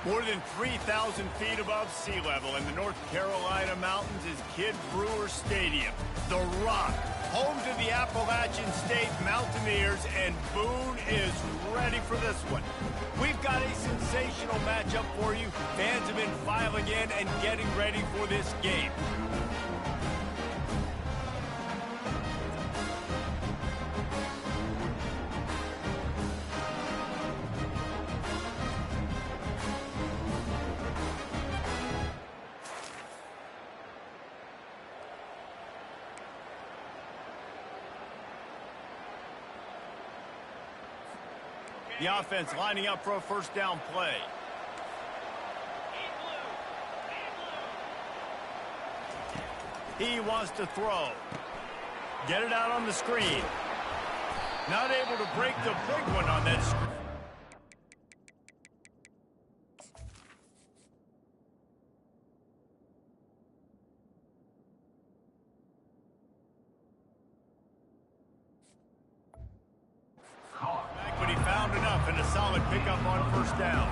More than 3,000 feet above sea level in the North Carolina mountains is Kid Brewer Stadium. The Rock, home to the Appalachian State Mountaineers, and Boone is ready for this one. We've got a sensational matchup for you. Fans have been filing in and getting ready for this game. The offense lining up for a first down play. He wants to throw. Get it out on the screen. Not able to break the big one on that screen. But he found enough and a solid pickup on first down.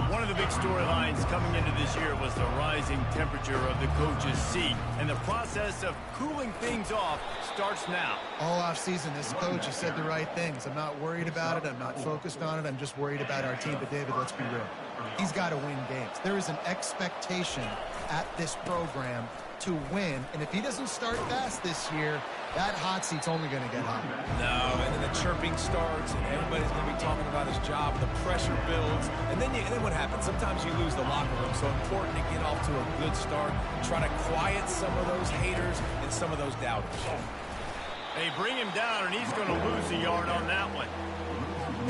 One of the big storylines coming into this year was the rising temperature of the coach's seat, and the process of cooling things off starts now. All offseason, this coach has said the right things. I'm not worried about it. I'm not focused on it. I'm just worried about our team. But, David, let's be real. He's got to win games. There is an expectation at this program to win, and if he doesn't start fast this year, that hot seat's only going to get hotter. No, and then the chirping starts, and everybody's going to be talking about his job, the pressure builds, and then what happens? Sometimes you lose the locker room, so important to get off to a good start, try to quiet some of those haters and some of those doubters. They bring him down, and he's going to lose a yard on that one.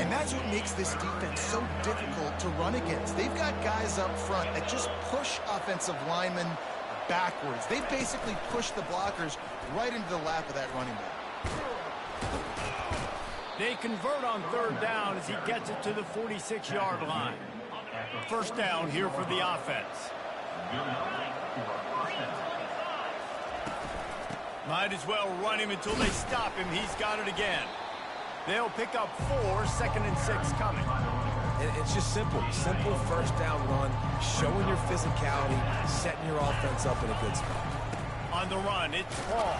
And that's what makes this defense so difficult to run against. They've got guys up front that just push offensive linemen backwards. They basically push the blockers right into the lap of that running back. They convert on third down as he gets it to the 46-yard line. First down here for the offense. Might as well run him until they stop him. He's got it again. They'll pick up 4, 2nd and 6 coming. It's just simple. Simple first down run, showing your physicality, setting your offense up in a good spot. On the run, it's Paul.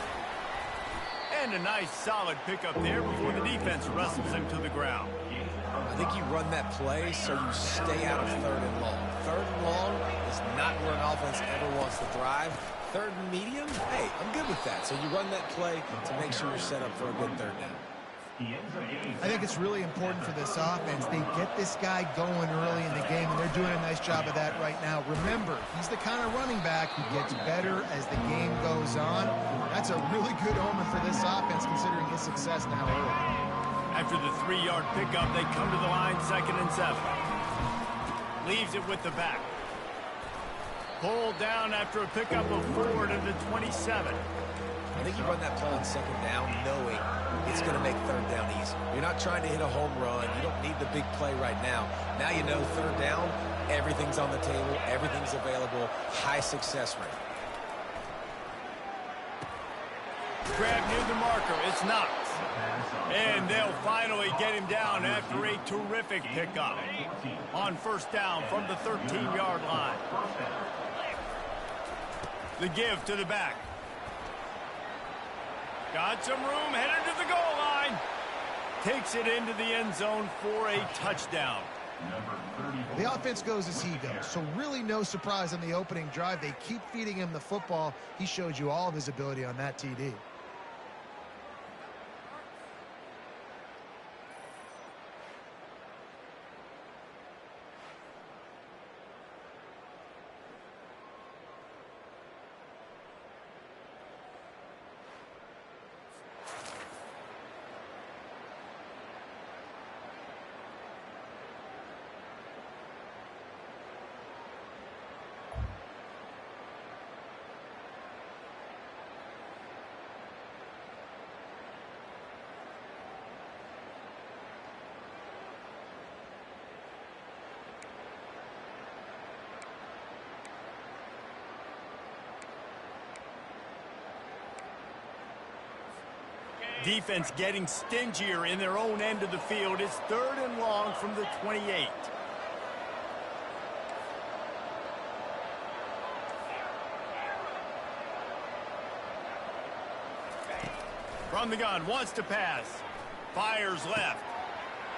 And a nice solid pickup there before the defense wrestles him to the ground. I think you run that play so you stay out of 3rd and long. 3rd and long is not where an offense ever wants to thrive. 3rd and medium, hey, I'm good with that. So you run that play to make sure you're set up for a good 3rd down. I think it's really important for this offense. They get this guy going early in the game, and they're doing a nice job of that right now. Remember, he's the kind of running back who gets better as the game goes on. That's a really good omen for this offense, considering his success now early. After the 3-yard pickup, they come to the line, 2nd and 7. Leaves it with the back. Pulled down after a pickup of 4 to the 27. I think you run that play on 2nd down knowing it's going to make 3rd down easy. You're not trying to hit a home run. You don't need the big play right now. Now you know 3rd down, everything's on the table, everything's available, high success rate. Grab near the marker. It's Knox. And they'll finally get him down after a terrific pickup. On first down from the 13-yard line. The give to the back. Got some room, headed to the goal line. Takes it into the end zone for a touchdown. The offense goes as he goes, so really no surprise on the opening drive. They keep feeding him the football. He showed you all of his ability on that TD. Defense getting stingier in their own end of the field. It's 3rd and long from the 28. From the gun, wants to pass. Fires left.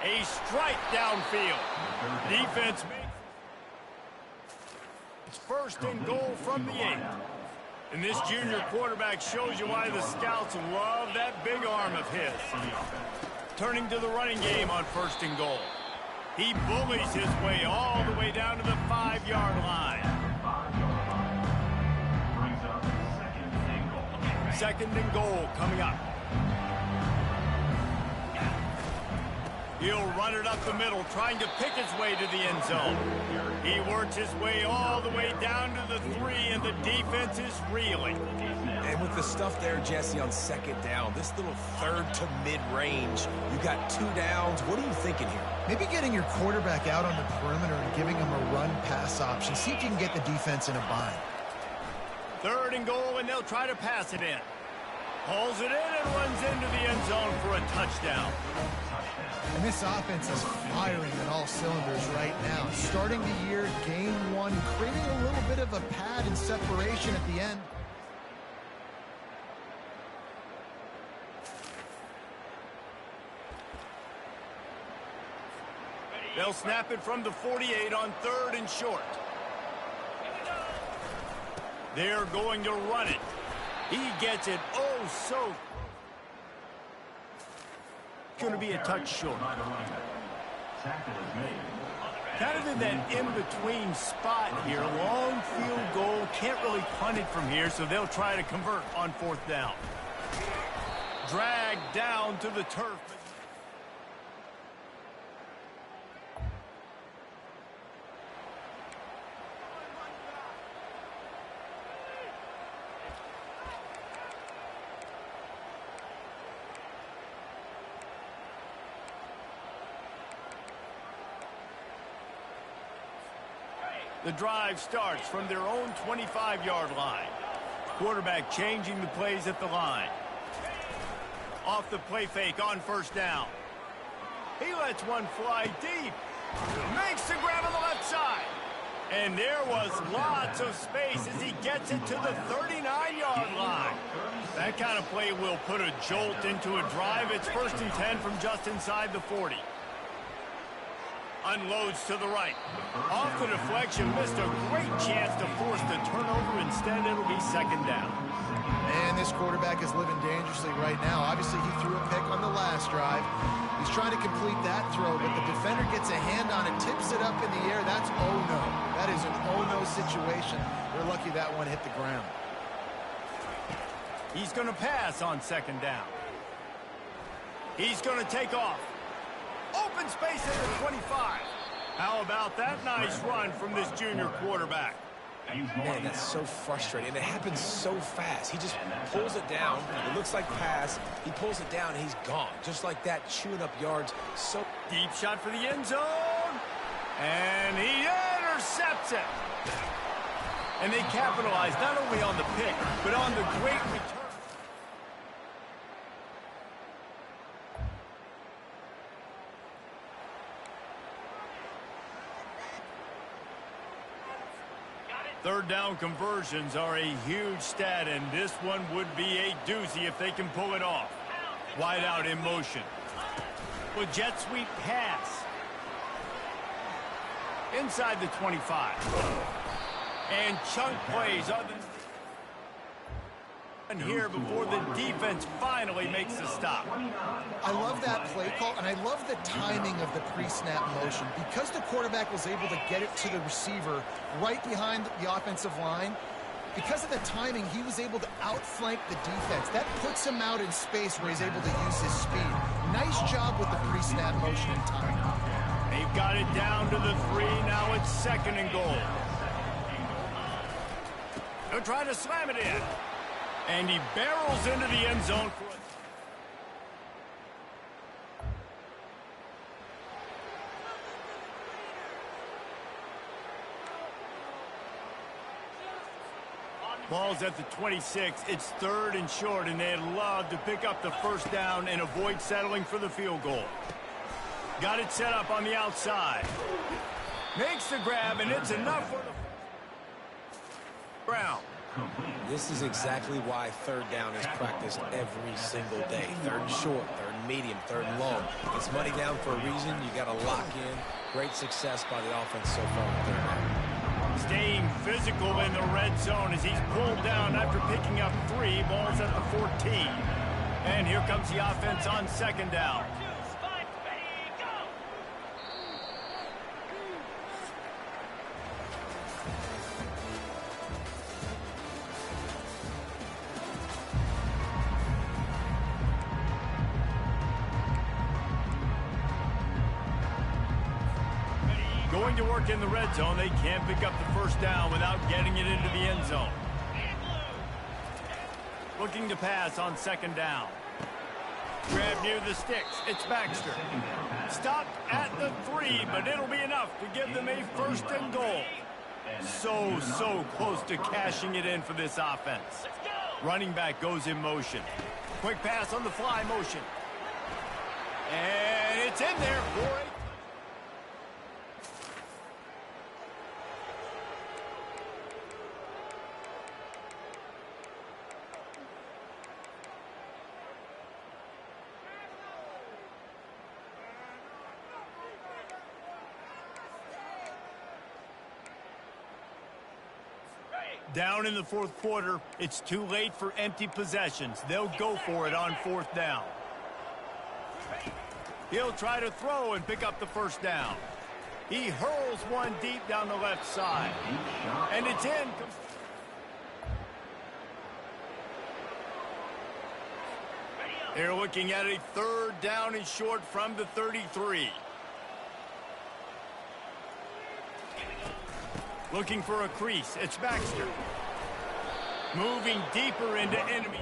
A strike downfield. Defense makes it's first and goal from the 8. And this junior quarterback shows you why the scouts love that big arm of his. Turning to the running game on first and goal. He bullies his way all the way down to the 5-yard line. Second and goal coming up. He'll run it up the middle, trying to pick his way to the end zone. He works his way all the way down to the 3, and the defense is reeling. And with the stuff there, Jesse, on second down, this little third to mid-range, you got 2 downs. What are you thinking here? Maybe getting your quarterback out on the perimeter and giving him a run-pass option. See if you can get the defense in a bind. Third and goal, and they'll try to pass it in. Pulls it in and runs into the end zone for a touchdown. And this offense is firing on all cylinders right now. Starting the year, game 1, creating a little bit of a pad and separation at the end. They'll snap it from the 48 on third and short. They're going to run it. He gets it oh so. Going to be a touch short. Kind of in that in-between spot here. Long field goal. Can't really punt it from here, so they'll try to convert on fourth down. Dragged down to the turf. The drive starts from their own 25-yard line. Quarterback changing the plays at the line. Off the play fake on first down. He lets one fly deep. Makes the grab on the left side. And there was lots of space as he gets it to the 39-yard line. That kind of play will put a jolt into a drive. It's first and 10 from just inside the 40. Unloads to the right. Off the deflection, missed a great chance to force the turnover. Instead, it'll be second down. And this quarterback is living dangerously right now. Obviously, he threw a pick on the last drive. He's trying to complete that throw, but the defender gets a hand on it, tips it up in the air. That's oh no. That is an oh no situation. We're lucky that one hit the ground. He's going to pass on second down. He's going to take off. Open space at the 25. How about that nice run from this junior quarterback? Man, that's so frustrating. And it happens so fast. He just pulls it down. It looks like pass. He pulls it down, and he's gone. Just like that, chewing up yards. So deep shot for the end zone. And he intercepts it. And they capitalize not only on the pick, but on the great return. Third down conversions are a huge stat, and this one would be a doozy if they can pull it off. Wide out in motion. With jet sweep pass. Inside the 25. And chunk plays on the... And here before the defense finally makes the stop. I love that play call, and I love the timing of the pre-snap motion. Because the quarterback was able to get it to the receiver right behind the offensive line, because of the timing, he was able to outflank the defense. That puts him out in space where he's able to use his speed. Nice job with the pre-snap motion and timing. They've got it down to the 3. Now it's second and goal. They're trying to slam it in. And he barrels into the end zone for a... Ball's at the 26. It's third and short, and they'd love to pick up the first down and avoid settling for the field goal. Got it set up on the outside. Makes the grab, and it's enough for the ground. This is exactly why third down is practiced every single day. Third and short, third and medium, third and long. It's money down for a reason. You got to lock in. Great success by the offense so far on third down. Staying physical in the red zone as he's pulled down after picking up 3. Ball's at the 14. And here comes the offense on second down. Going to work in the red zone, they can't pick up the first down without getting it into the end zone. Looking to pass on second down. Grab near the sticks. It's Baxter. Stopped at the 3, but it'll be enough to give them a first and goal. So close to cashing it in for this offense. Running back goes in motion. Quick pass on the fly motion. And it's in there for a down in the fourth quarter. It's too late for empty possessions. They'll go for it on fourth down. He'll try to throw and pick up the first down. He hurls one deep down the left side. And it's in. They're looking at a third down and short from the 33. Looking for a crease. It's Baxter. Moving deeper into enemy.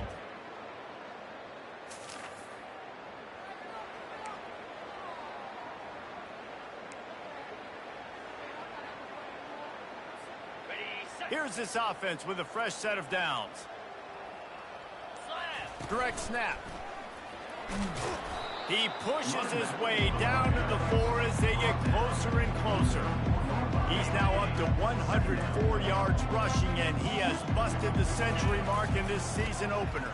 Here's this offense with a fresh set of downs. Direct snap. He pushes his way down to the 4 as they get closer and closer. He's now up to 104 yards rushing, and he has busted the century mark in this season opener.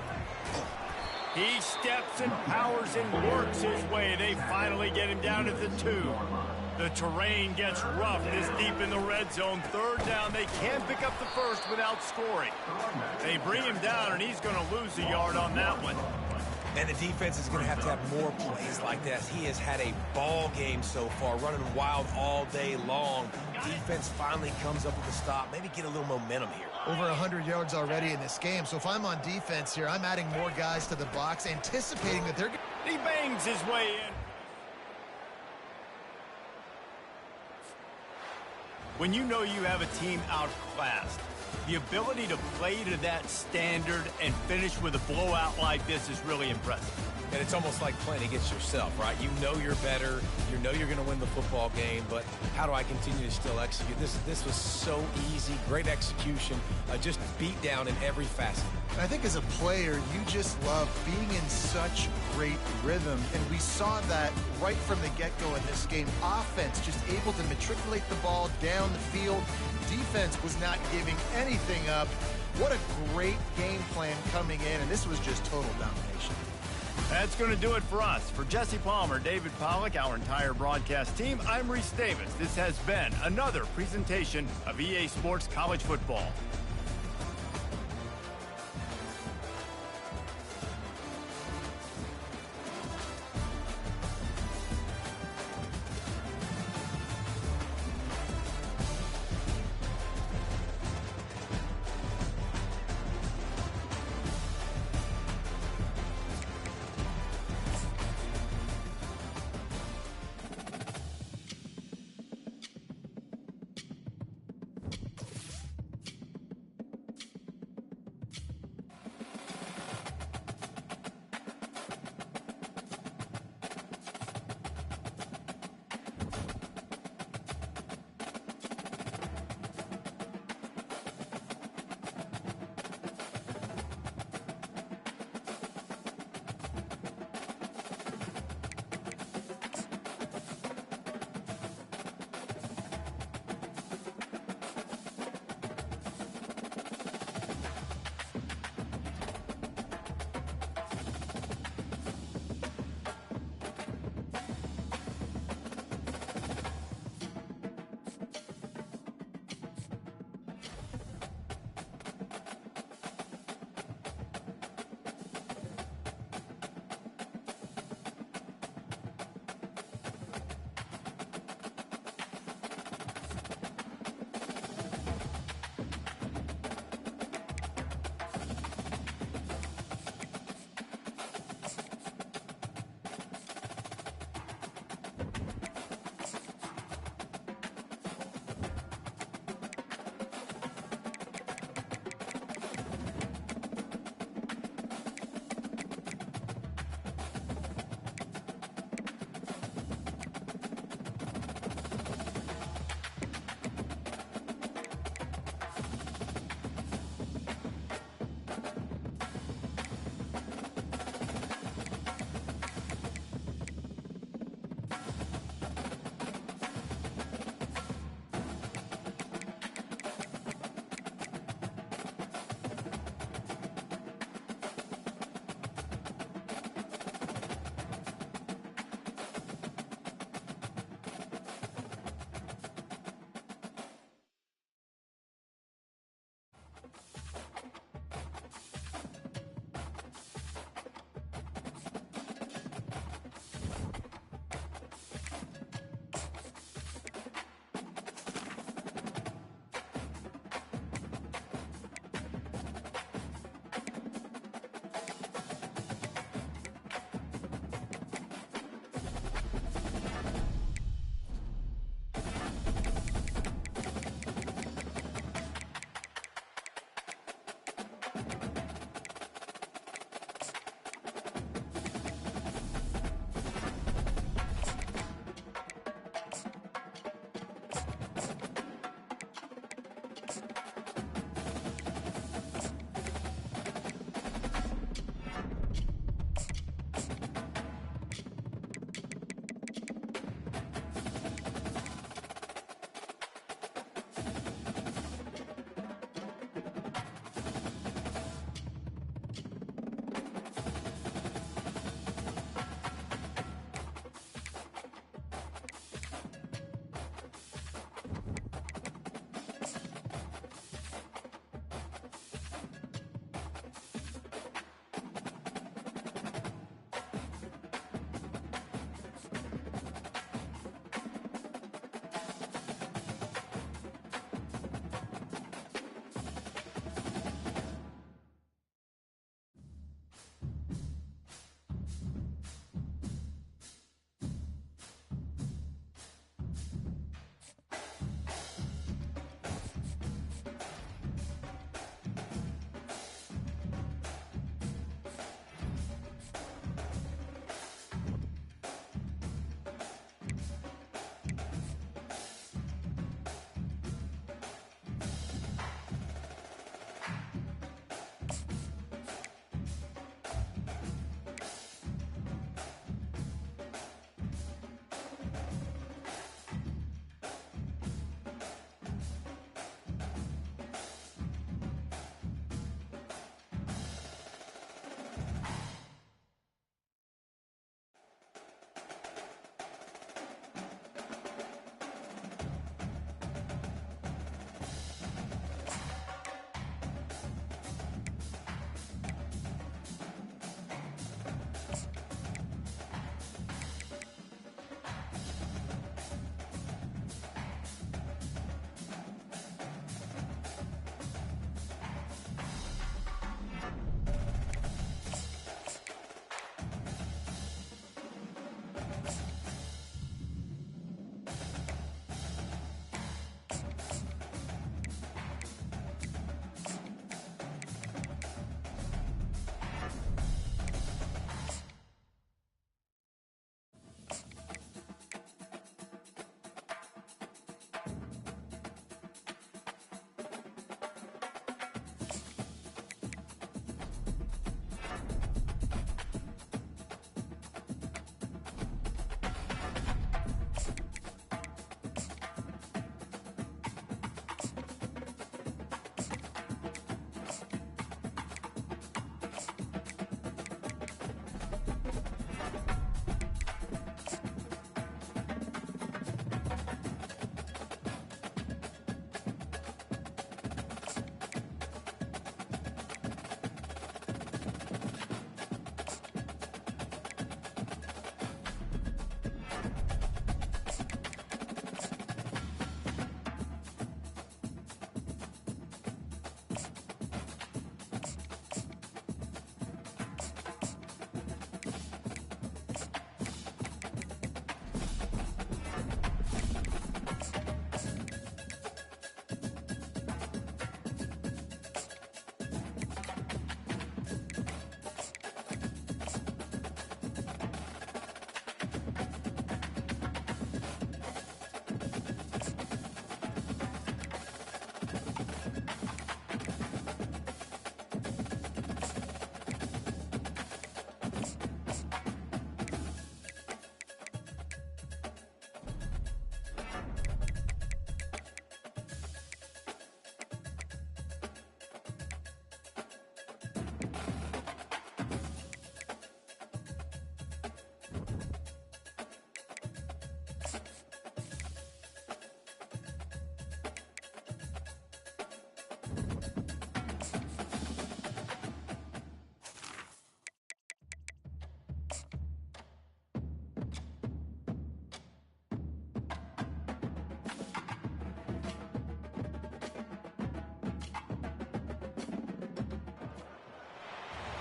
He steps and powers and works his way. They finally get him down at the 2. The terrain gets rough this deep in the red zone. Third down, they can't pick up the first without scoring. They bring him down, and he's going to lose a yard on that one. And the defense is going to have more plays like that. He has had a ball game so far, running wild all day long. Defense finally comes up with a stop. Maybe get a little momentum here. Over 100 yards already in this game. So if I'm on defense here, I'm adding more guys to the box, anticipating that they're... He bangs his way in. When you know you have a team outclassed, the ability to play to that standard and finish with a blowout like this is really impressive. And it's almost like playing against yourself, right? You know you're better. You know you're going to win the football game, but how do I continue to still execute? This was so easy. Great execution. Just beat down in every facet. I think as a player, you just love being in such great rhythm, and we saw that right from the get-go in this game. Offense just able to matriculate the ball down the field. Defense was not giving anything up. What a great game plan coming in, and this was just total domination. That's going to do it for us. For Jesse Palmer, David Pollack, our entire broadcast team, I'm Reese Davis. This has been another presentation of EA Sports College Football.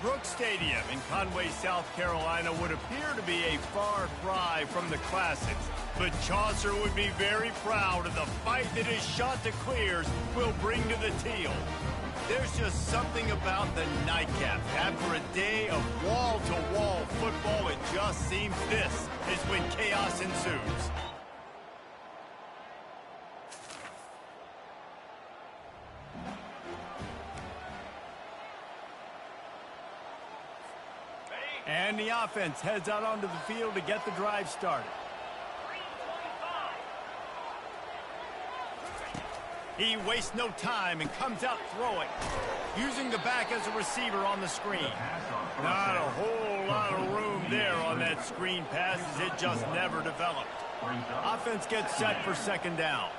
Brooks Stadium in Conway, South Carolina would appear to be a far cry from the classics, but Chaucer would be very proud of the fight that his Chanticleers will bring to the teal. There's just something about the nightcap. After a day of wall-to-wall football, it just seems this is when chaos ensues. And the offense heads out onto the field to get the drive started. He wastes no time and comes out throwing, using the back as a receiver on the screen. Not a whole lot of room there on that screen pass as it just never developed. Offense gets set for second down.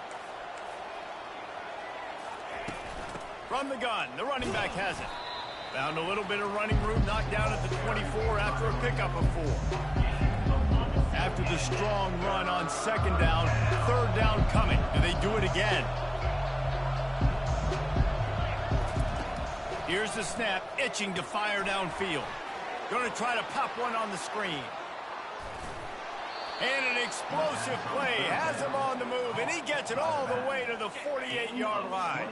From the gun, the running back has it. Found a little bit of running room, knocked down at the 24 after a pickup of 4. After the strong run on second down, third down coming. Do they do it again? Here's the snap, itching to fire downfield. Going to try to pop one on the screen. And an explosive play has him on the move, and he gets it all the way to the 48-yard line.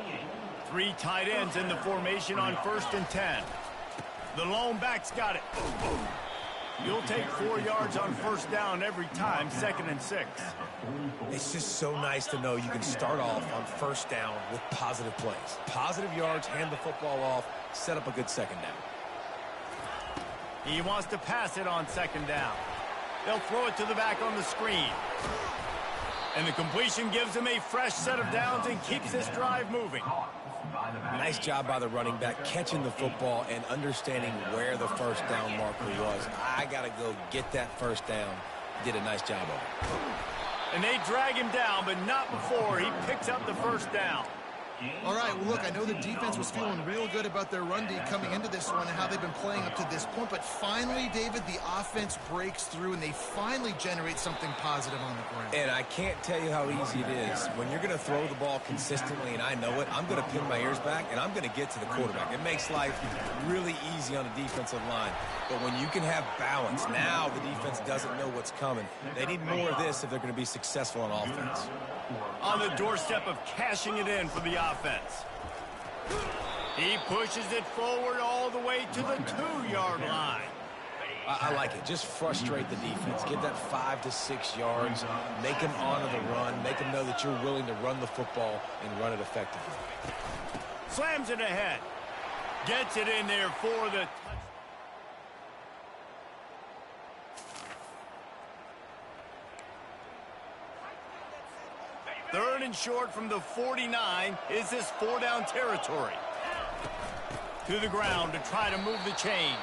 3 tight ends in the formation on 1st and 10. The lone back's got it. You'll take 4 yards on first down every time, 2nd and 6. It's just so nice to know you can start off on first down with positive plays. Positive yards, hand the football off, set up a good second down. He wants to pass it on second down. They'll throw it to the back on the screen. And the completion gives him a fresh set of downs and keeps this drive moving. Nice job by the running back catching the football and understanding where the first down marker was. I got to go get that first down. Did a nice job of it. And they drag him down, but not before he picks up the first down. All right, well, look, I know the defense was feeling real good about their run D coming into this one and how they've been playing up to this point, but finally, David, the offense breaks through and they finally generate something positive on the ground. And I can't tell you how easy it is. When you're going to throw the ball consistently, and I know it, I'm going to pin my ears back, and I'm going to get to the quarterback. It makes life really easy on a defensive line. But when you can have balance, now the defense doesn't know what's coming. They need more of this if they're going to be successful on offense. On the doorstep of cashing it in for the offense. He pushes it forward all the way to the 2-yard line. I like it. Just frustrate the defense. Get that 5 to 6 yards. Make them honor the run. Make them know that you're willing to run the football and run it effectively. Slams it ahead. Gets it in there for the touchdown. 3rd and short from the 49. Is this 4-down territory? To the ground to try to move the chains.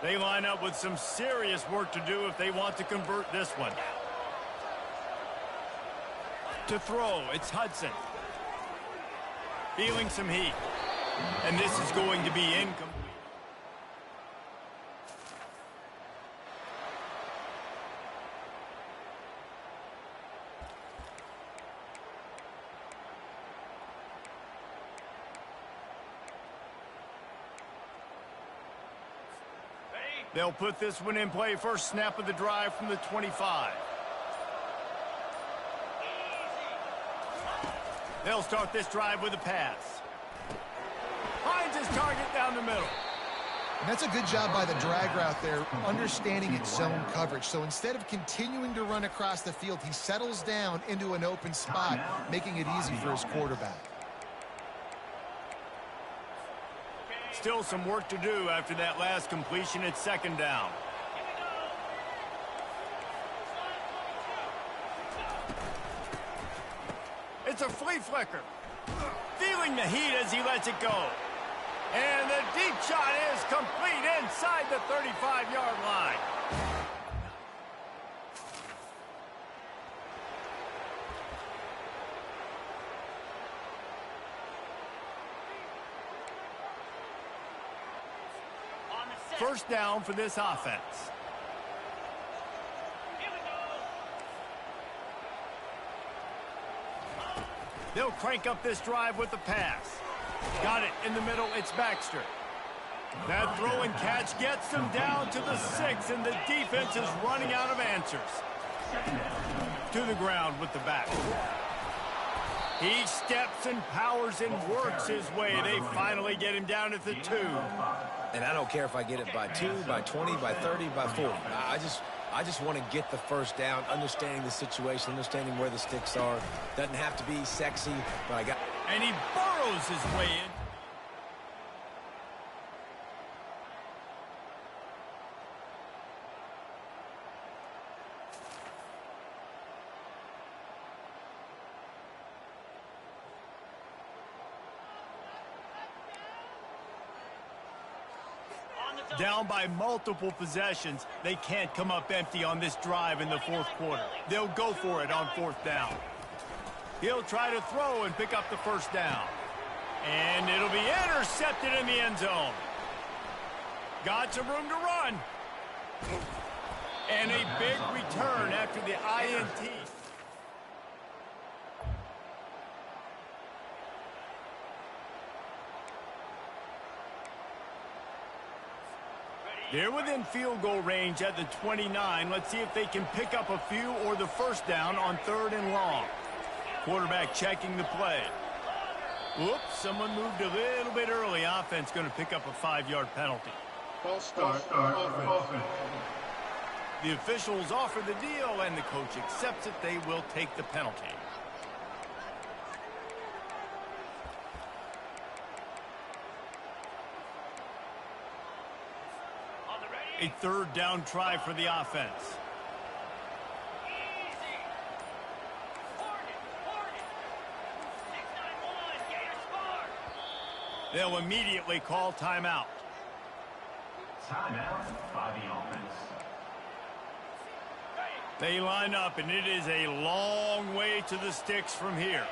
They line up with some serious work to do if they want to convert this one. To throw, it's Hudson. Feeling some heat. And this is going to be incomplete. They'll put this one in play. First snap of the drive from the 25. They'll start this drive with a pass. Finds his target down the middle. And that's a good job by the drag route there, understanding its zone coverage. So instead of continuing to run across the field, he settles down into an open spot, making it easy for his quarterback. Still some work to do after that last completion at 2nd down. It's a flea flicker. Feeling the heat as he lets it go. And the deep shot is complete inside the 35-yard line. First down for this offense. They'll crank up this drive with the pass. Got it in the middle. It's Baxter. That throw and catch gets them down to the 6, and the defense is running out of answers. To the ground with the back. He steps and powers and works his way. They finally get him down at the 2. And I don't care if I get it by 2, by 20, by 30, by 40. I just want to get the first down, understanding the situation, understanding where the sticks are. Doesn't have to be sexy, but I got... And he burrows his way in. Down by multiple possessions, they can't come up empty on this drive in the fourth quarter. They'll go for it on 4th down. He'll try to throw and pick up the first down. And it'll be intercepted in the end zone. Got some room to run. And a big return after the INT. They're within field goal range at the 29. Let's see if they can pick up a few or the first down on 3rd and long. Quarterback checking the play. Whoops, someone moved a little bit early. Offense going to pick up a 5-yard penalty. False start, offense. The officials offer the deal, and the coach accepts it. They will take the penalty. A 3rd down try for the offense. Easy. Hornets. 691, Gator score. They'll immediately call timeout. Timeout by the offense. They line up, and it is a long way to the sticks from here.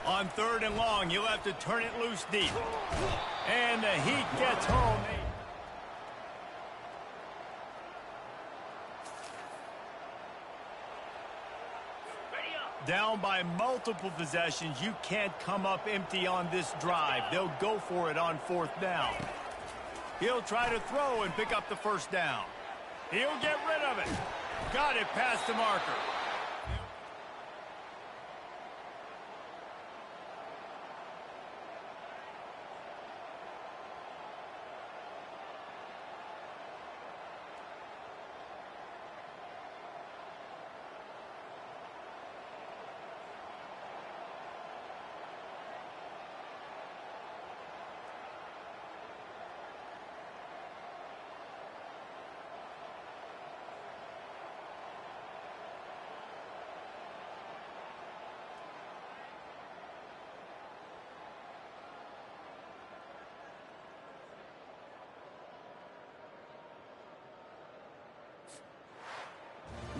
On 3rd and long, you'll have to turn it loose deep. And the Heat gets home. Down by multiple possessions, you can't come up empty on this drive. They'll go for it on 4th down. He'll try to throw and pick up the first down. He'll get rid of it. Got it past the marker.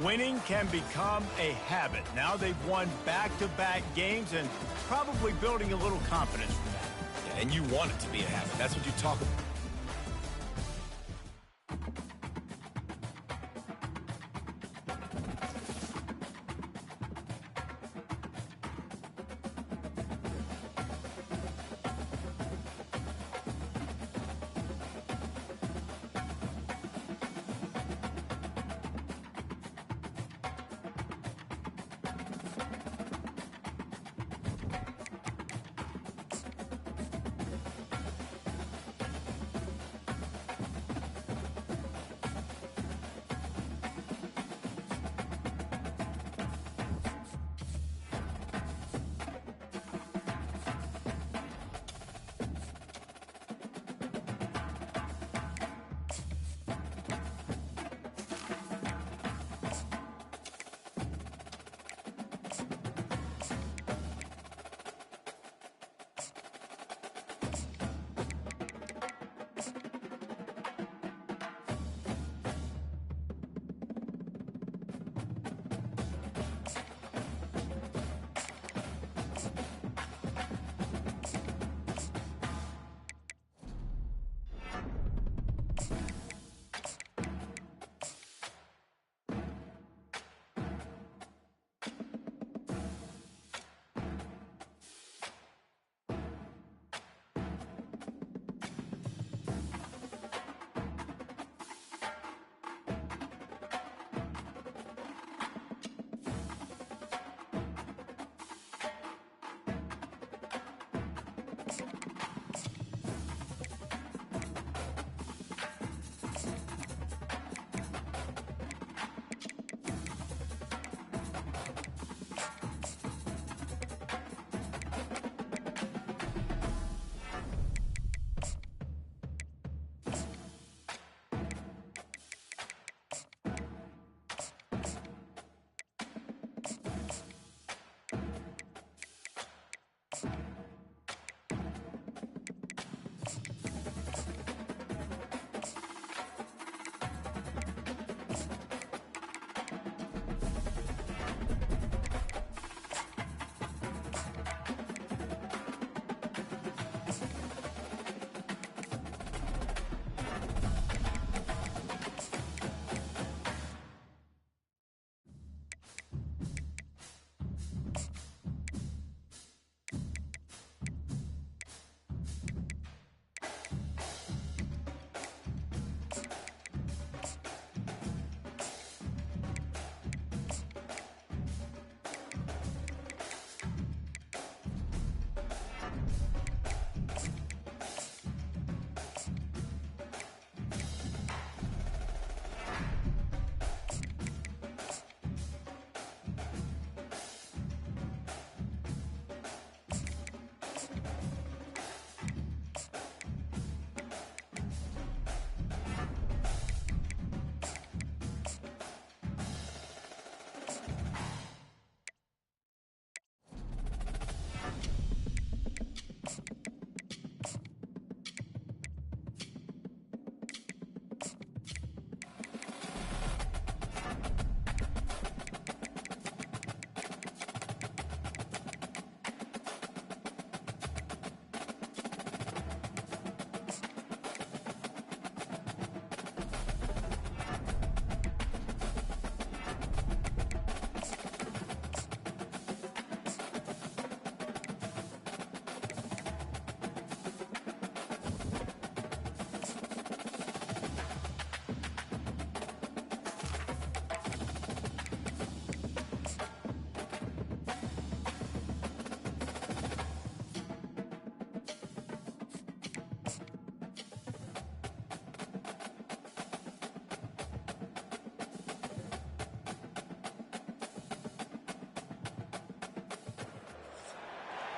Winning can become a habit. Now they've won back-to-back games and probably building a little confidence from that. Yeah, and you want it to be a habit. That's what you talk about.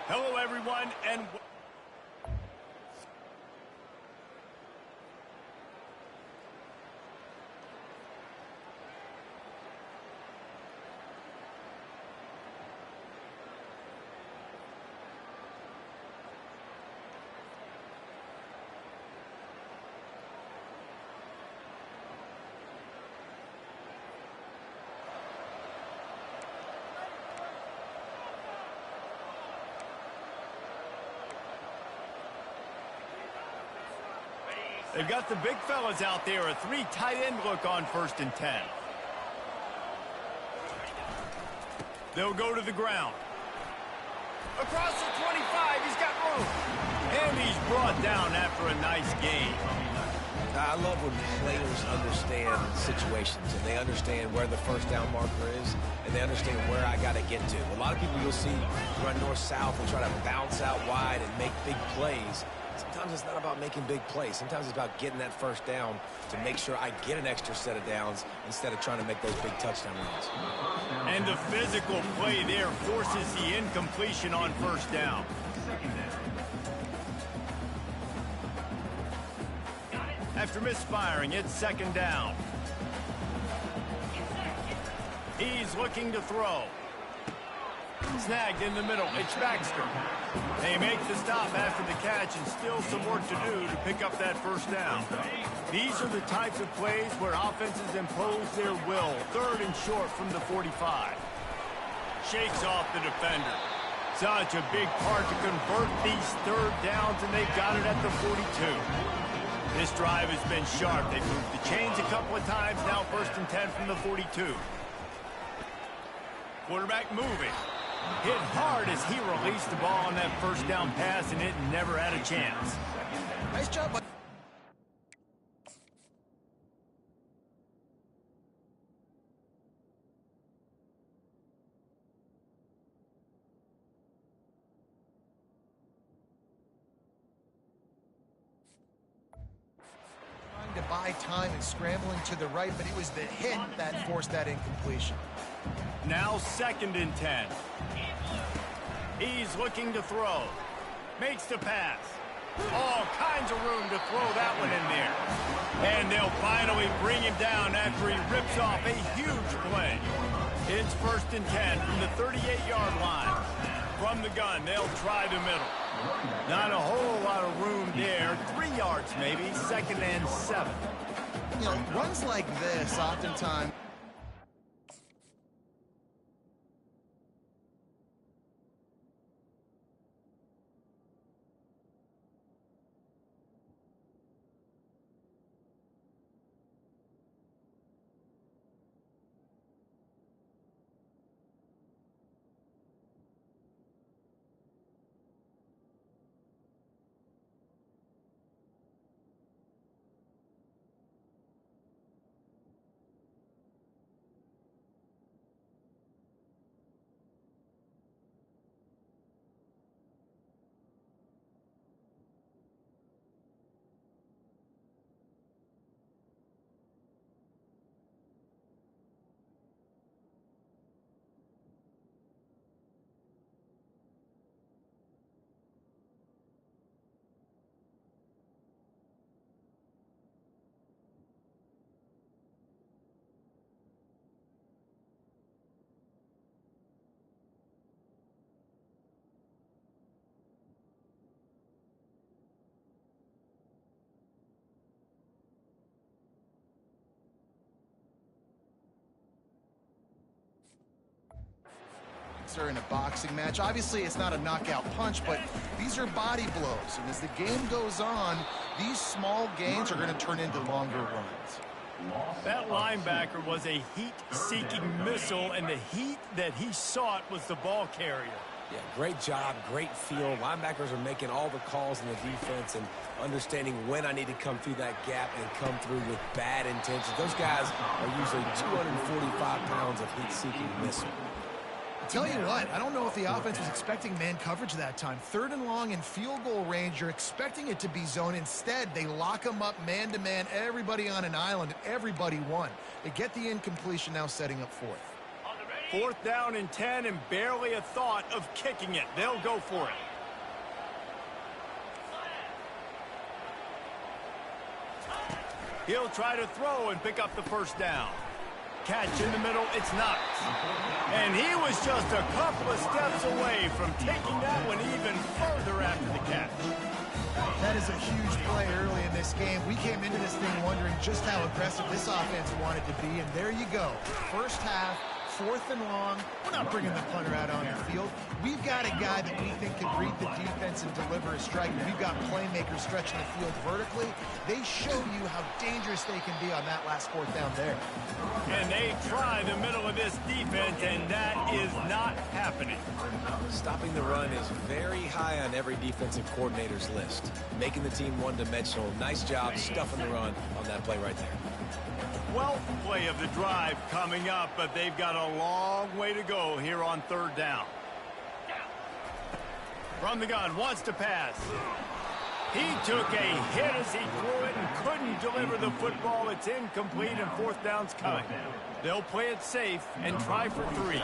Hello, everyone, and... They've got the big fellas out there, a 3 tight end look on 1st and 10. They'll go to the ground. Across the 25, he's got room. And he's brought down after a nice gain. I love when players understand situations and they understand where the first down marker is and they understand where I got to get to. A lot of people you'll see run north-south and try to bounce out wide and make big plays. Sometimes it's not about making big plays. Sometimes it's about getting that first down to make sure I get an extra set of downs instead of trying to make those big touchdown runs. And the physical play there forces the incompletion on 1st down. After misfiring, it's 2nd down. He's looking to throw. Snagged in the middle. It's Baxter. They make the stop after the catch and still some work to do to pick up that 1st down. These are the types of plays where offenses impose their will. 3rd and short from the 45. Shakes off the defender. Such a big part to convert these 3rd downs, and they've got it at the 42. This drive has been sharp. They've moved the chains a couple of times. Now 1st and 10 from the 42. Quarterback moving. Hit hard as he released the ball on that 1st down pass, and it never had a chance. Nice job. Trying to buy time and scrambling to the right, but it was the hit that forced that incompletion. Now 2nd and 10. He's looking to throw. Makes the pass. All kinds of room to throw that one in there. And they'll finally bring him down after he rips off a huge play. It's 1st and 10 from the 38-yard line. From the gun, they'll try the middle. Not a whole lot of room there. 3 yards maybe. 2nd and 7. You know, runs like this oftentimes. Are in a boxing match. Obviously, it's not a knockout punch, but these are body blows. And as the game goes on, these small gains are going to turn into longer runs. That linebacker was a heat-seeking missile, and the heat that he sought was the ball carrier. Yeah, great job, great feel. Linebackers are making all the calls in the defense and understanding when I need to come through that gap and come through with bad intentions. Those guys are usually 245 pounds of heat-seeking missile. Tell you what, I don't know if the offense was expecting man coverage that time. 3rd and long in field goal range, you're expecting it to be zone. Instead, they lock them up man-to-man, everybody on an island, and everybody won. They get the incompletion, now setting up 4th. 4th down and 10 and barely a thought of kicking it. They'll go for it. He'll try to throw and pick up the 1st down. Catch in the middle, it's not. And he was just a couple of steps away from taking that one even further after the catch. That is a huge play early in this game. We came into this thing wondering just how aggressive this offense wanted to be, and there you go. First half, 4th and long. We're not bringing the punter out on the field. We've got a guy that we think can read the defense and deliver a strike. We've got playmakers stretching the field vertically. They show you how dangerous they can be on that last 4th down there. And they try the middle of this defense, and that is not happening. Stopping the run is very high on every defensive coordinator's list. Making the team one-dimensional. Nice job stuffing the run on that play right there. 12th play of the drive coming up, but they've got a long way to go here on 3rd down. From the gun, wants to pass. He took a hit as he threw it and couldn't deliver the football. It's incomplete, and 4th down's coming. They'll play it safe and try for 3.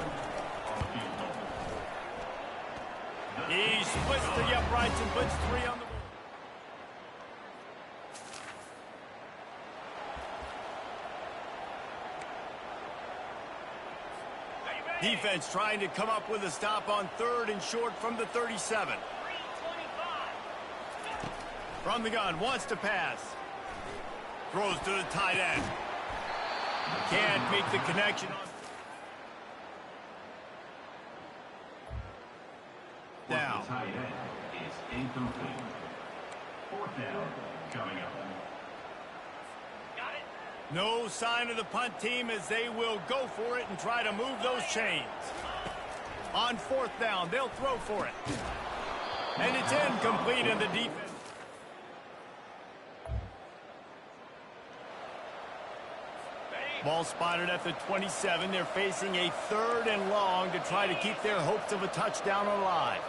He splits the uprights and puts 3 on the board. Defense trying to come up with a stop on 3rd and short from the 37. From the gun, wants to pass. Throws to the tight end. Can't make the connection. Down. Tight end is incomplete. 4th down coming up. No sign of the punt team as they will go for it and try to move those chains. On 4th down, they'll throw for it. And it's incomplete in the defense. Ball spotted at the 27. They're facing a 3rd and long to try to keep their hopes of a touchdown alive.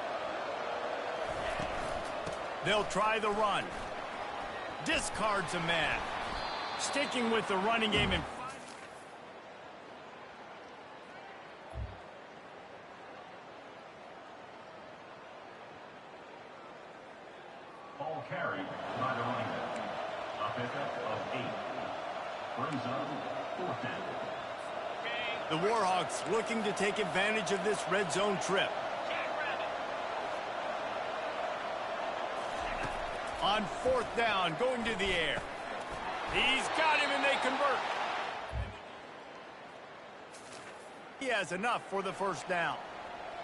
They'll try the run. Discards a man. Sticking with the running game and Ball carried by the running back. A pickup of 8. Brings up 4th down. the Warhawks looking to take advantage of this red zone trip. On 4th down, going to the air. He's got him, and they convert. He has enough for the 1st down.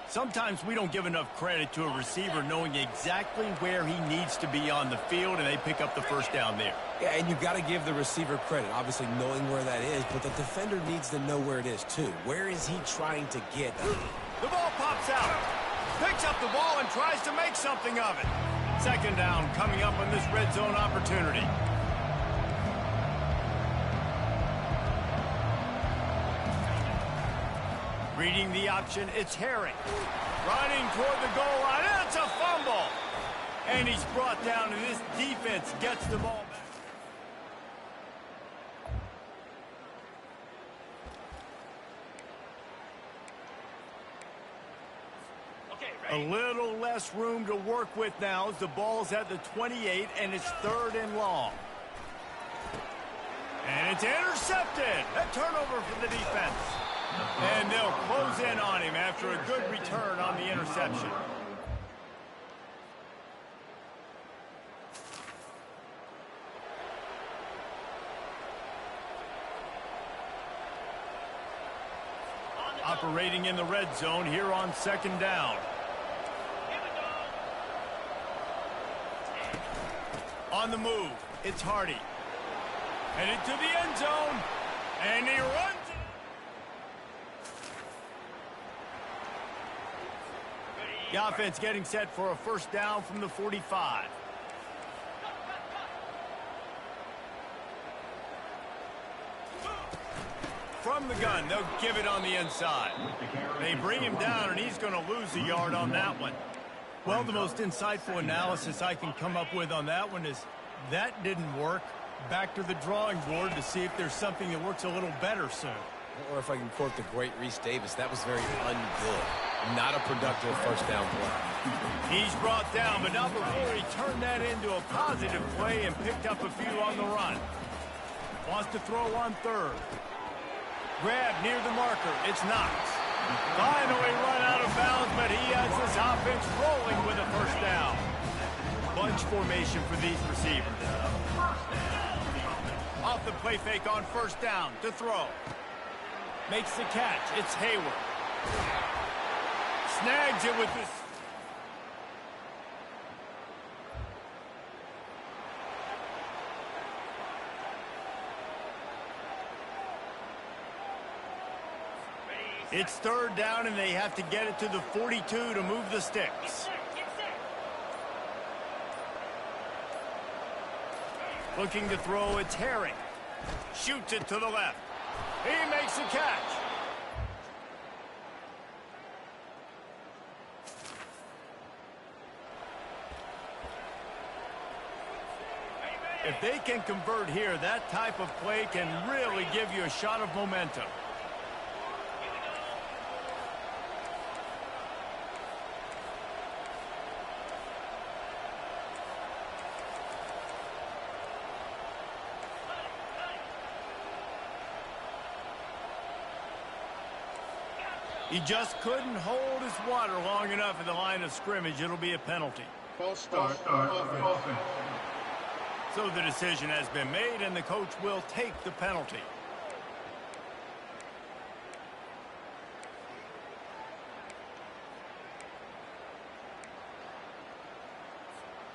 Sometimes we don't give enough credit to a receiver knowing exactly where he needs to be on the field, and they pick up the 1st down there. Yeah, and you've got to give the receiver credit, obviously knowing where that is, but the defender needs to know where it is, too. Where is he trying to get? The ball pops out. Picks up the ball and tries to make something of it. 2nd down coming up on this red zone opportunity. Reading the option, it's Herring. Running toward the goal line, and it's a fumble. And he's brought down, and this defense gets the ball back. A little less room to work with now as the ball's at the 28, and it's 3rd and long. And it's intercepted. A turnover for the defense. And they'll close in on him after a good return on the interception. Operating in the red zone here on 2nd down. On the move, it's Hardy. Headed to the end zone, and he runs. The offense getting set for a 1st down from the 45. From the gun, they'll give it on the inside. They bring him down, and he's going to lose a yard on that one. Well, the most insightful analysis I can come up with on that one is that didn't work. Back to the drawing board to see if there's something that works a little better soon. Or if I can quote the great Reese Davis, that was very ungood. Not a productive first down play. He's brought down, but not before he turned that into a positive play and picked up a few on the run. Wants to throw on third. Grab near the marker. It's Knox. Finally run out of bounds, but he has this offense rolling with a first down. Bunch formation for these receivers. Off the play fake on first down to throw. Makes the catch. It's Hayward. Snags it with this. It's third down, and they have to get it to the 42 to move the sticks. Looking to throw, it's Herring. Shoots it to the left. He makes the catch. If they can convert here, that type of play can really give you a shot of momentum. He just couldn't hold his water long enough at the line of scrimmage. It'll be a penalty. False start. Offense. So the decision has been made, and the coach will take the penalty.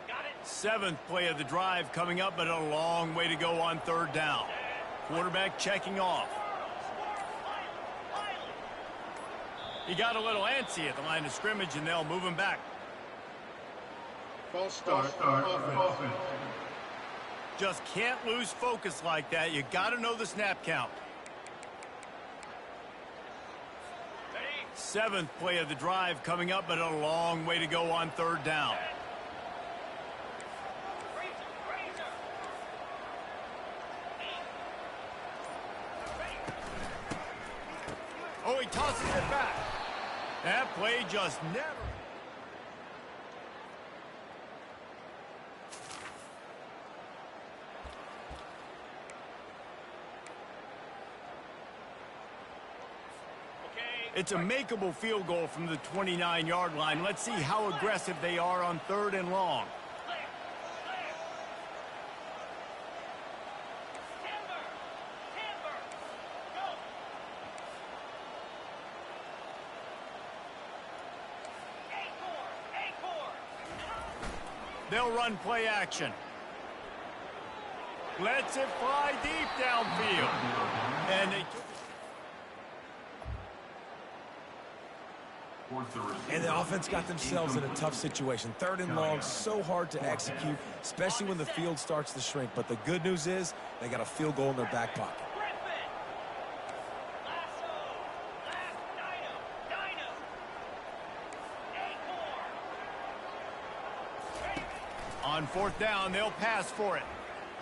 Got it. Seventh play of the drive coming up, but a long way to go on third down. Quarterback checking off. He got a little antsy at the line of scrimmage, and they'll move him back. False start. Offense. Just can't lose focus like that. You got to know the snap count. Seventh play of the drive coming up, but a long way to go on third down. Oh, he tosses it back. That play just never. It's a makeable field goal from the 29-yard line. Let's see how aggressive they are on third and long. They'll run play action. Lets it fly deep downfield. And they took And the offense got themselves in a tough situation. Third and long, so hard to execute, especially when the field starts to shrink. But the good news is they got a field goal in their back pocket. On fourth down, they'll pass for it.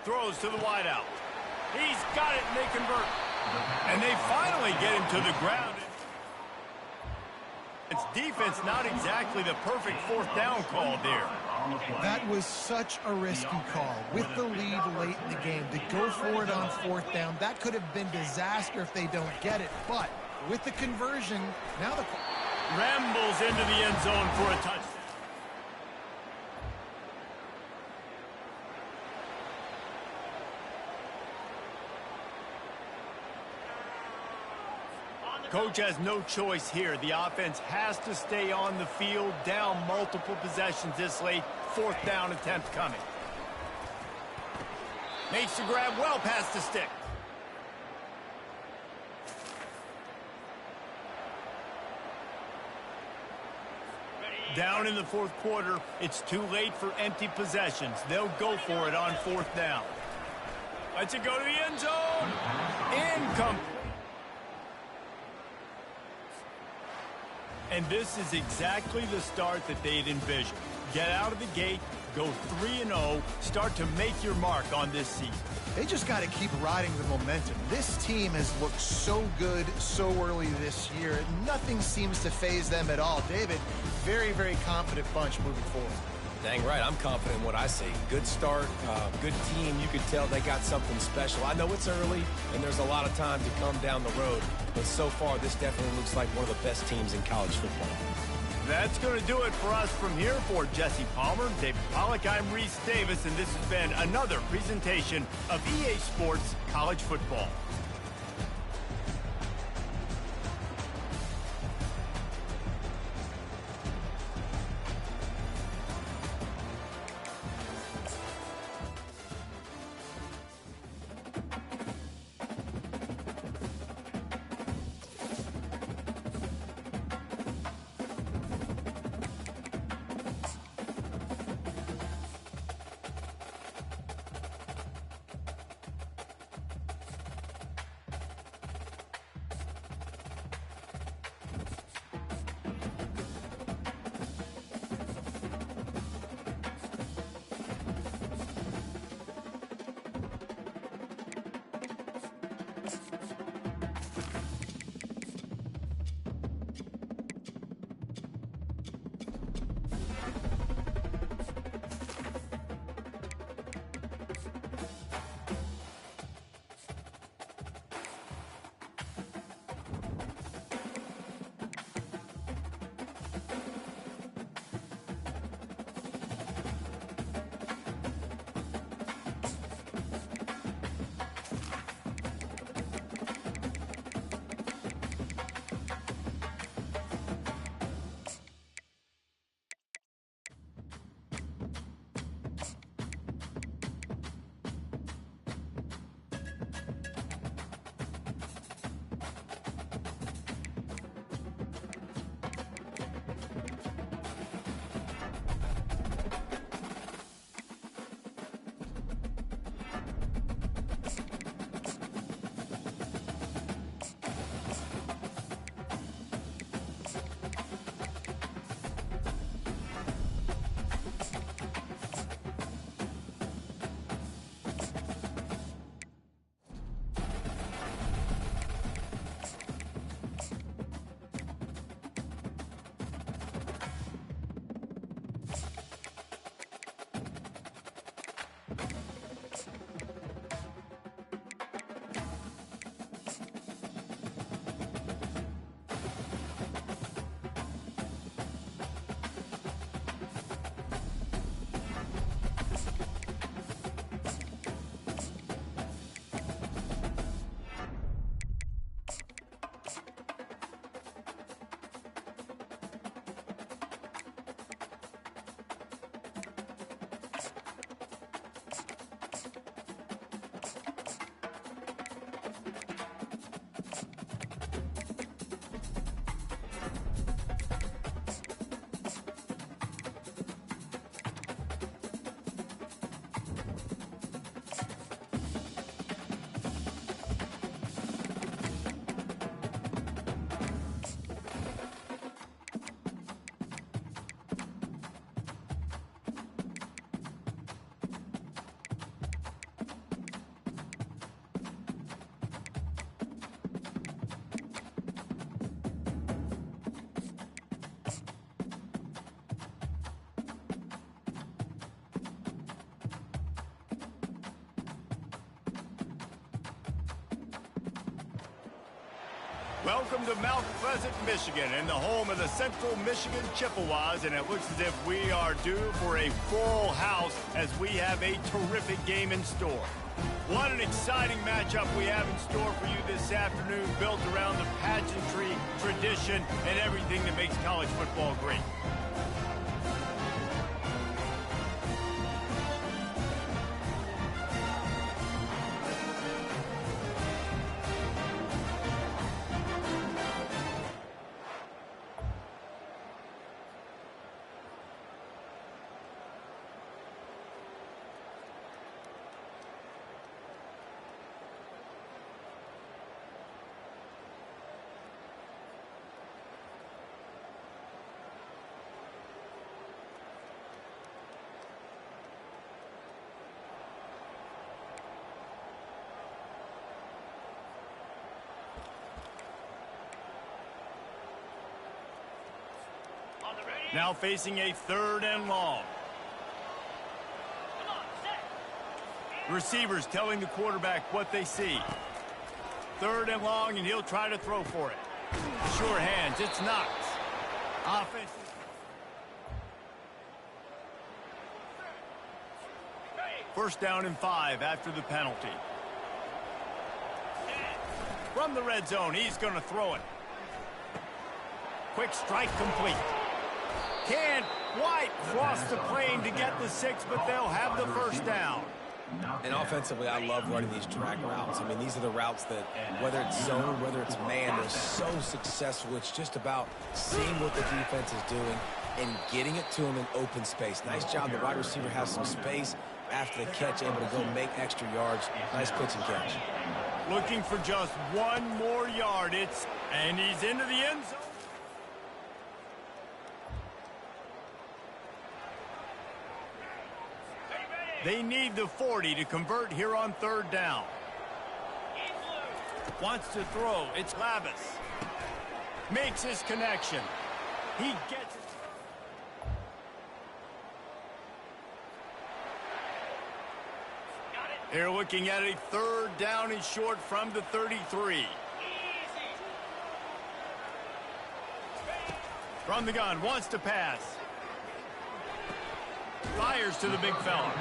Throws to the wideout. He's got it, and they convert. And they finally get him to the ground. It's defense, not exactly the perfect fourth down call there. That was such a risky call. With the lead late in the game, to go for it on fourth down, that could have been disaster if they don't get it. But with the conversion, now the Rambles into the end zone for a touchdown. Coach has no choice here. The offense has to stay on the field, down multiple possessions this late. Fourth down attempt coming. Makes the grab well past the stick. Down in the fourth quarter, it's too late for empty possessions. They'll go for it on fourth down. Lets it go to the end zone. Incomplete. And this is exactly the start that they'd envisioned. Get out of the gate, go 3-0, start to make your mark on this season. They just got to keep riding the momentum. This team has looked so good so early this year. Nothing seems to faze them at all. David, very, very confident bunch moving forward. Dang right, I'm confident in what I see. Good start, good team. You could tell they got something special. I know it's early, and there's a lot of time to come down the road, but so far, this definitely looks like one of the best teams in college football. That's going to do it for us from here. For Jesse Palmer, David Pollack, I'm Reese Davis, and this has been another presentation of EA Sports College Football. Welcome to Mount Pleasant, Michigan, and the home of the Central Michigan Chippewas, and it looks as if we are due for a full house as we have a terrific game in store. What an exciting matchup we have in store for you this afternoon, built around the pageantry, tradition, and everything that makes college football great. Now facing a 3rd and long. Come on, set. Receivers telling the quarterback what they see. 3rd and long, and he'll try to throw for it. Sure hands, it's Knox. Offense. First down and 5 after the penalty. From the red zone, he's going to throw it. Quick strike complete. Can't quite cross the plane to get the 6, but they'll have the first down. And offensively, I love running these drag routes. I mean, these are the routes that, whether it's zone, whether it's man, they're so successful. It's just about seeing what the defense is doing and getting it to them in open space. Nice job. The wide receiver has some space after the catch, able to go make extra yards. Nice pitch and catch. Looking for just 1 more yard. And he's into the end zone. They need the 40 to convert here on 3rd down. Wants to throw. It's Lavis. Makes his connection. He gets it. They're looking at a 3rd down and short from the 33. From the gun, wants to pass. Fires to the big fella.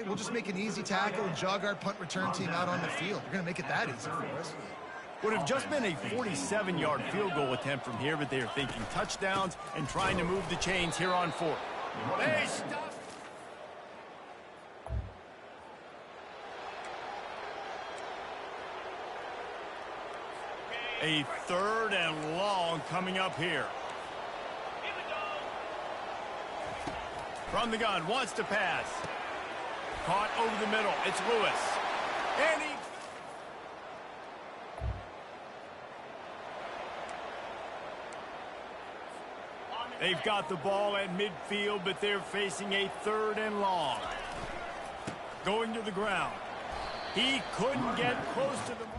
We'll just make an easy tackle and jog our punt return team out on the field. We're going to make it that easy for us. Would have just been a 47-yard field goal attempt from here, but they are thinking touchdowns and trying to move the chains here on 4th. They stop. A 3rd and long coming up here. From the gun, wants to pass. Caught over the middle. It's Lewis. And he... They've got the ball at midfield, but they're facing a 3rd and long. Going to the ground. He couldn't get close to the mark.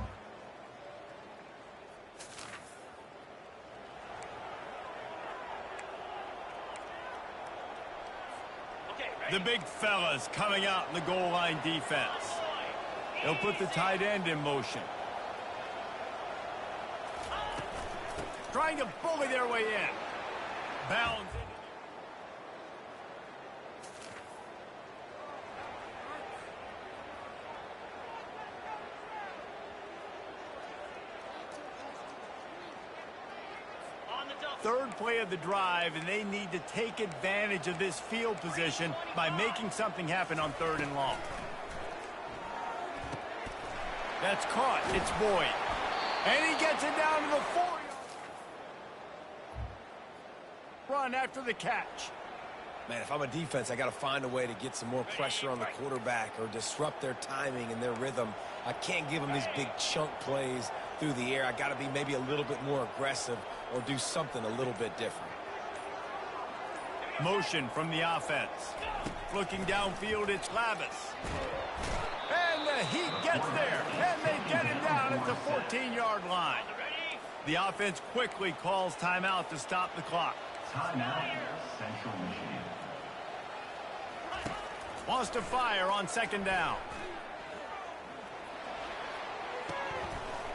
The big fellas coming out in the goal line defense. They'll put the tight end in motion. Trying to bully their way in. Bounds into third play of the drive, and they need to take advantage of this field position by making something happen on 3rd and long. That's caught. It's Boyd. And he gets it down to the 4-yard. Run after the catch. Man, if I'm a defense, I got to find a way to get some more pressure on the quarterback or disrupt their timing and their rhythm. I can't give them these big chunk plays through the air. I got to be maybe a little bit more aggressive or do something a little bit different. Motion from the offense. Looking downfield, it's Lavis. And he gets there, and they get him down at the 14-yard line. The offense quickly calls timeout to stop the clock. Timeout, Central Michigan. Wants to fire on 2nd down.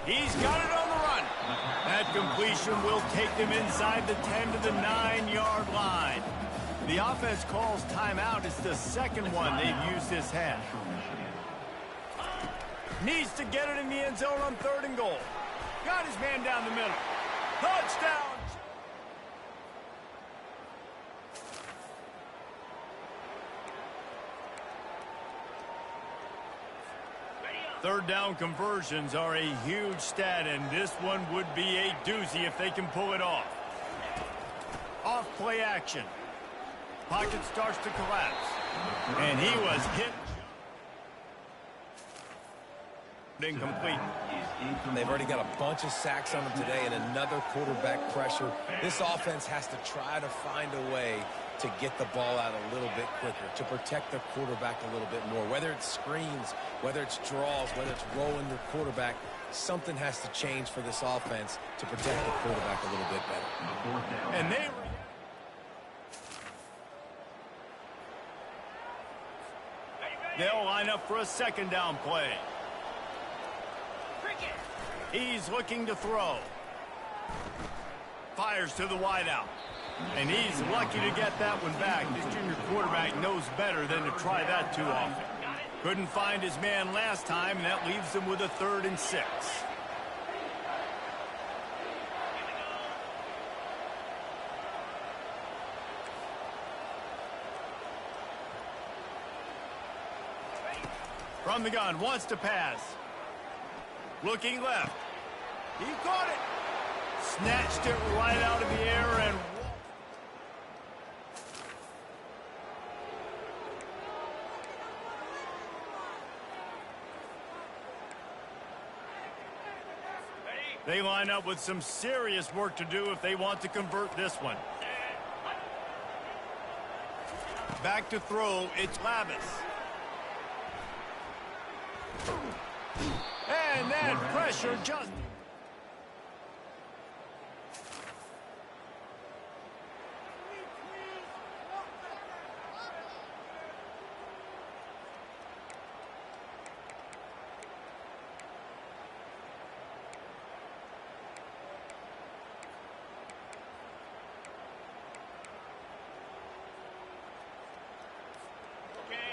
He's got it on the run. That completion will take them inside the 10 to the 9-yard line. The offense calls timeout. It's the 2nd one they've used this half. Needs to get it in the end zone on 3rd and goal. Got his man down the middle. Touchdown. 3rd down conversions are a huge stat, and this one would be a doozy if they can pull it off. Off play action. Pocket starts to collapse. And he was hit. Incomplete. They've already got a bunch of sacks on them today and another quarterback pressure. This offense has to try to find a way to get the ball out a little bit quicker, to protect their quarterback a little bit more. Whether it's screens, whether it's draws, whether it's rolling their quarterback, something has to change for this offense to protect the quarterback a little bit better. And they'll line up for a second down play. He's looking to throw. Fires to the wideout. And he's lucky to get that one back. This junior quarterback knows better than to try that too often. Couldn't find his man last time, and that leaves him with a 3rd and 6. From the gun, wants to pass. Looking left. He caught it. Snatched it right out of the air and... They line up with some serious work to do if they want to convert this one. Back to throw, it's Lavis. And that pressure just...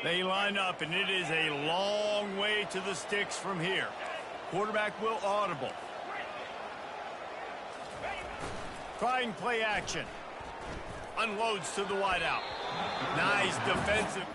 They line up, and it is a long way to the sticks from here. Quarterback will audible. Trying play action. Unloads to the wideout. Nice defensive.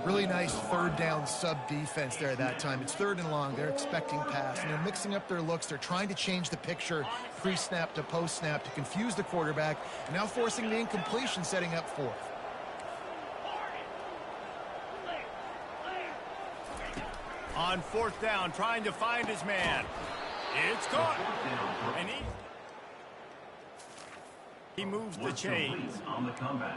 Really nice 3rd down sub defense there that time. It's 3rd and long. They're expecting pass, and they're mixing up their looks. They're trying to change the picture pre-snap to post-snap to confuse the quarterback, and now forcing the incompletion, setting up 4th. On 4th down, trying to find his man. It's caught. And he moves the chains.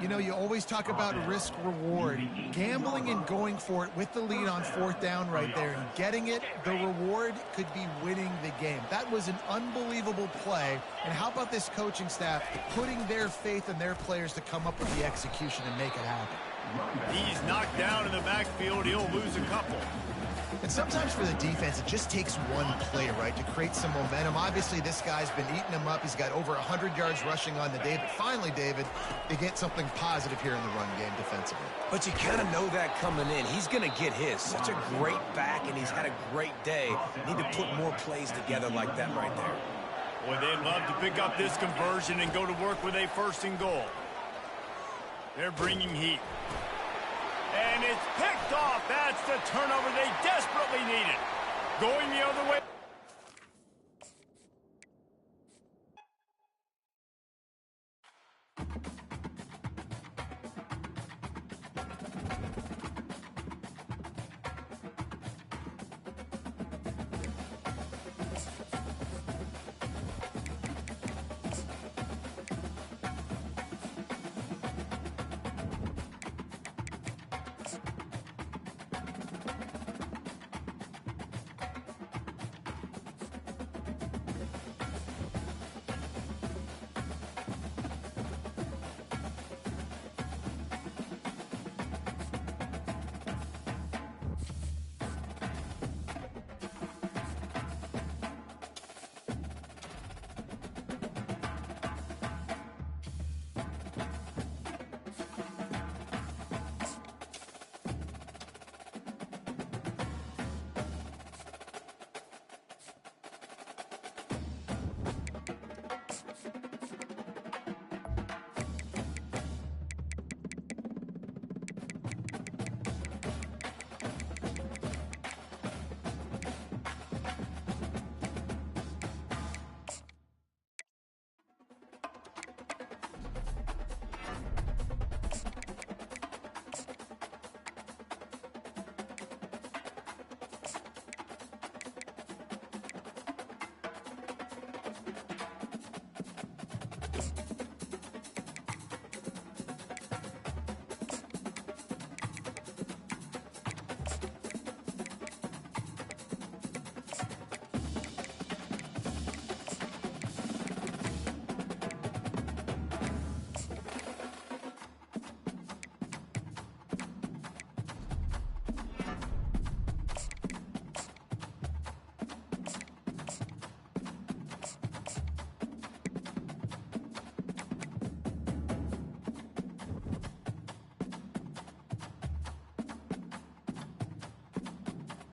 You know, you always talk about risk-reward. Gambling and going for it with the lead on 4th down right there and getting it, the reward could be winning the game. That was an unbelievable play. And how about this coaching staff putting their faith in their players to come up with the execution and make it happen? He's knocked down in the backfield. He'll lose a couple. And sometimes for the defense, it just takes one play, right, to create some momentum. Obviously, this guy's been eating them up. He's got over 100 yards rushing on the day. But finally, David, they get something positive here in the run game defensively. But you kind of know that coming in. He's going to get his. Such a great back, and he's had a great day. Need to put more plays together like that right there. Boy, they'd love to pick up this conversion and go to work with a 1st and goal. They're bringing heat. And it's picked off. That's the turnover they desperately needed. Going the other way.